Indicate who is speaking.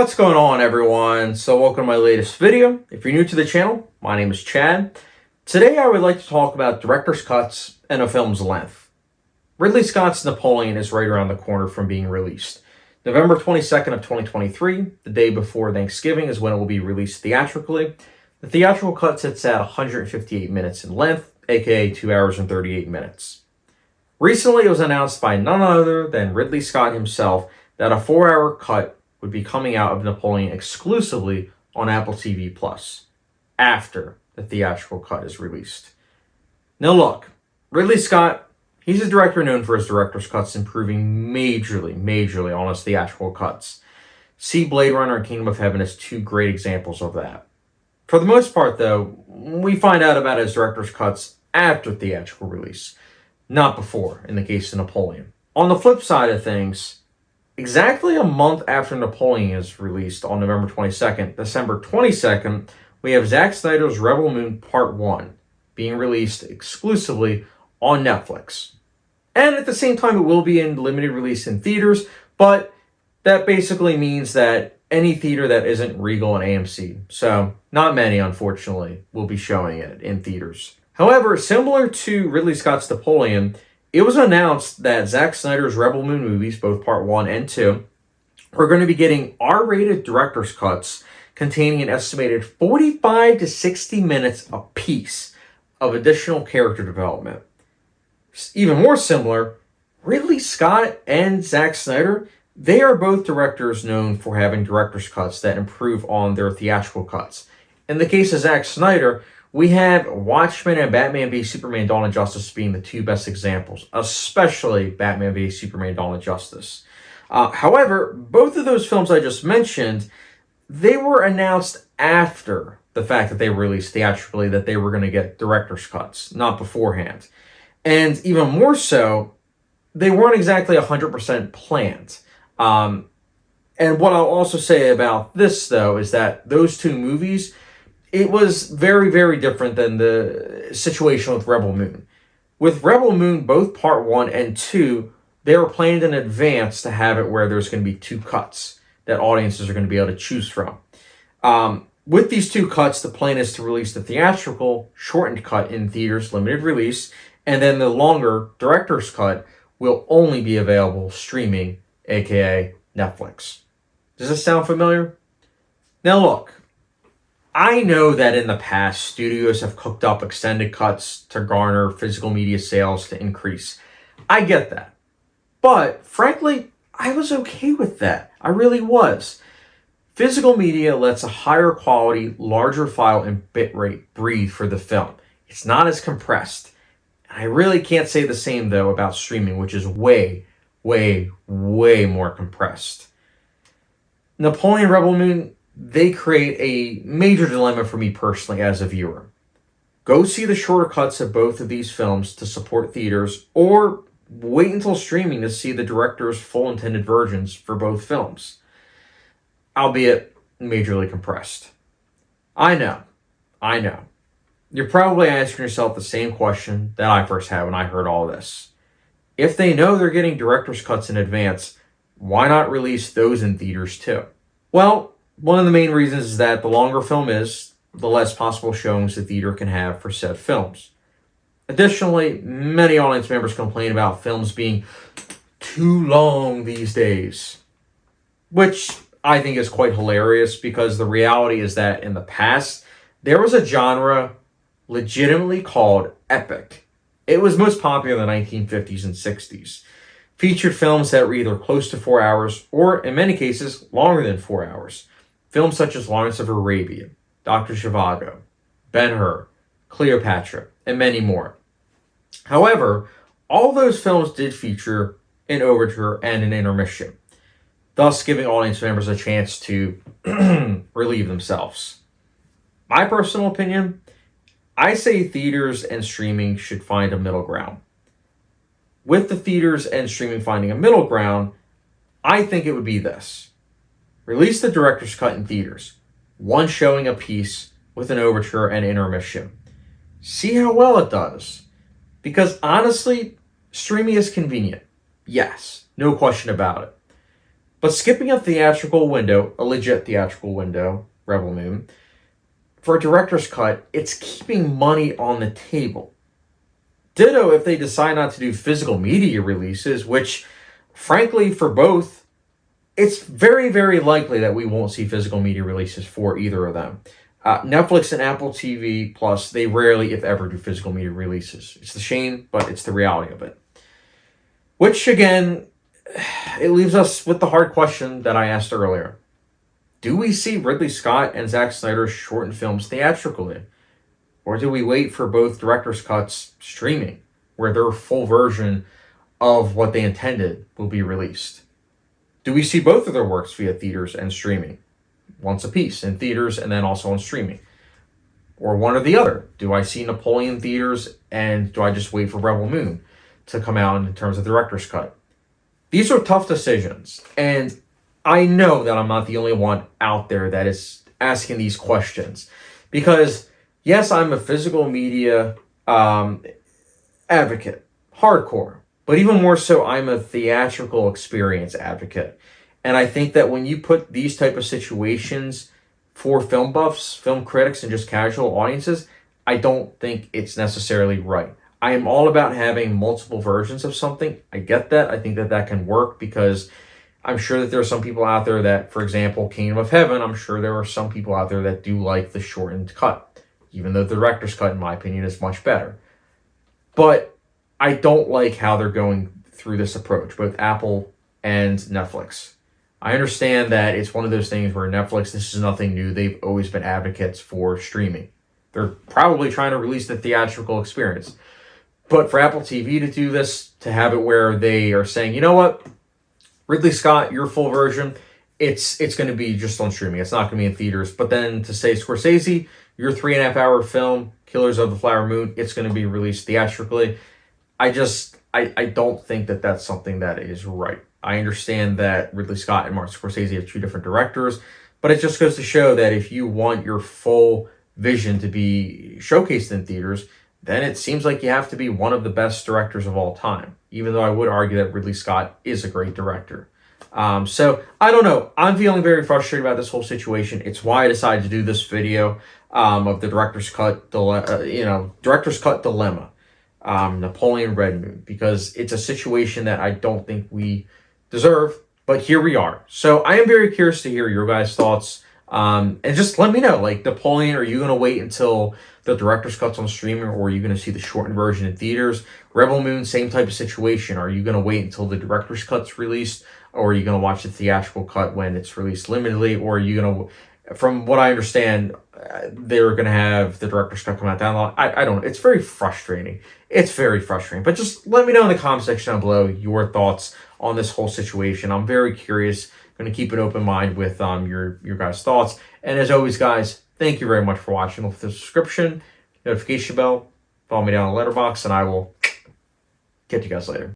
Speaker 1: What's going on, everyone? So welcome to my latest video. If you're new to the channel, my name is Chad. Today I would like to talk about director's cuts and a film's length. Ridley Scott's Napoleon is right around the corner from being released. November 22nd of 2023, the day before Thanksgiving, is when it will be released theatrically. The theatrical cut sits at 158 minutes in length, aka 2 hours and 38 minutes. Recently, it was announced by none other than Ridley Scott himself that a 4-hour cut would be coming out of Napoleon exclusively on Apple TV Plus after the theatrical cut is released. Now look, Ridley Scott, he's a director known for his director's cuts improving majorly on his theatrical cuts. See Blade Runner and Kingdom of Heaven as two great examples of that. For the most part, though, we find out about his director's cuts after theatrical release, not before, in the case of Napoleon. On the flip side of things, exactly a month after Napoleon is released on November 22nd, December 22nd, we have Zack Snyder's Rebel Moon Part 1 being released exclusively on Netflix. And at the same time, it will be in limited release in theaters, but that basically means that any theater that isn't Regal and AMC, so not many, unfortunately, will be showing it in theaters. However, similar to Ridley Scott's Napoleon, it was announced that Zack Snyder's Rebel Moon movies, both Part 1 and 2, are going to be getting R-rated director's cuts containing an estimated 45 to 60 minutes apiece of additional character development. Even more similar, Ridley Scott and Zack Snyder, they are both directors known for having director's cuts that improve on their theatrical cuts. In the case of Zack Snyder, we have Watchmen and Batman v Superman Dawn of Justice being the two best examples, especially Batman v Superman Dawn of Justice. However, both of those films I just mentioned, they were announced after the fact that they were released theatrically that they were going to get director's cuts, not beforehand. And even more so, they weren't exactly 100% planned. And what I'll also say about this, though, is that those two movies, it was very different than the situation with Rebel Moon. With Rebel Moon, both Part 1 and 2, they were planned in advance to have it where there's going to be two cuts that audiences are going to be able to choose from. With these two cuts, the plan is to release the theatrical shortened cut in theaters, limited release, and then the longer director's cut will only be available streaming, aka Netflix. Does this sound familiar? Now look, I know that in the past, studios have cooked up extended cuts to garner physical media sales to increase. I get that. But, frankly, I was okay with that. I really was. Physical media lets a higher quality, larger file and bitrate breathe for the film. It's not as compressed. I really can't say the same, though, about streaming, which is way more compressed. Napoleon Rebel Moon, they create a major dilemma for me personally as a viewer. Go see the shorter cuts of both of these films to support theaters, or wait until streaming to see the director's full intended versions for both films, albeit majorly compressed. I know. You're probably asking yourself the same question that I first had when I heard all this. If they know they're getting director's cuts in advance, why not release those in theaters too? Well, one of the main reasons is that the longer a film is, the less possible showings the theater can have for said films. Additionally, many audience members complain about films being too long these days, which I think is quite hilarious because the reality is that in the past, there was a genre legitimately called epic. It was most popular in the 1950s and 60s. Featured films that were either close to 4 hours or, in many cases, longer than 4 hours. Films such as Lawrence of Arabia, Dr. Zhivago, Ben-Hur, Cleopatra, and many more. However, all those films did feature an overture and an intermission, thus giving audience members a chance to relieve themselves. My personal opinion, I say theaters and streaming should find a middle ground. With the theaters and streaming finding a middle ground, I think it would be this. Release the director's cut in theaters, one showing a piece with an overture and intermission. See how well it does. Because honestly, streaming is convenient. Yes, no question about it. But skipping a theatrical window, a legit theatrical window, Rebel Moon, for a director's cut, it's keeping money on the table. Ditto if they decide not to do physical media releases, which, frankly, for both, it's very, very likely that we won't see physical media releases for either of them. Netflix and Apple TV Plus, they rarely, if ever, do physical media releases. It's a shame, but it's the reality of it. Which, again, it leaves us with the hard question that I asked earlier. Do we see Ridley Scott and Zack Snyder's shortened films theatrically? Or do we wait for both director's cuts streaming, where their full version of what they intended will be released? Do we see both of their works via theaters and streaming? Once a piece in theaters and then also on streaming? Or one or the other? Do I see Napoleon theaters and do I just wait for Rebel Moon to come out in terms of the director's cut? These are tough decisions, and I know that I'm not the only one out there that is asking these questions. Because, yes, I'm a physical media advocate, hardcore. But even more so, I'm a theatrical experience advocate. And I think that when you put these type of situations for film buffs, film critics, and just casual audiences, I don't think it's necessarily right. I am all about having multiple versions of something. I get that. I think that that can work because I'm sure that there are some people out there that, for example, Kingdom of Heaven, I'm sure there are some people out there that do like the shortened cut, even though the director's cut, in my opinion, is much better. But I don't like how they're going through this approach, both Apple and Netflix. I understand that it's one of those things where Netflix, this is nothing new. They've always been advocates for streaming. They're probably trying to release the theatrical experience. But for Apple TV to do this, to have it where they are saying, you know what, Ridley Scott, your full version, it's going to be just on streaming. It's not going to be in theaters. But then to say, Scorsese, your 3.5-hour film, Killers of the Flower Moon, it's going to be released theatrically. I don't think that that's something that is right. I understand that Ridley Scott and Martin Scorsese have two different directors, but it just goes to show that if you want your full vision to be showcased in theaters, then it seems like you have to be one of the best directors of all time, even though I would argue that Ridley Scott is a great director. So I don't know. I'm feeling very frustrated about this whole situation. It's why I decided to do this video of the director's cut dilemma, Napoleon Red Moon, because it's a situation that I don't think we deserve, but here we are. So I am very curious to hear your guys' thoughts. And just let me know, like, Napoleon, are you going to wait until the director's cut's on streaming, or are you going to see the shortened version in theaters? Rebel Moon, same type of situation. Are you going to wait until the director's cut's released, or are you going to watch the theatrical cut when it's released limitedly, or are you going to, from what I understand, they're going to have the director's cut come out down the line. I don't know. It's very frustrating. It's very frustrating. But just let me know in the comment section down below your thoughts on this whole situation. I'm very curious. Going to keep an open mind with your guys' thoughts. And as always, guys, thank you very much for watching. With the subscription, notification bell, follow me down on Letterboxd, and I will catch you guys later.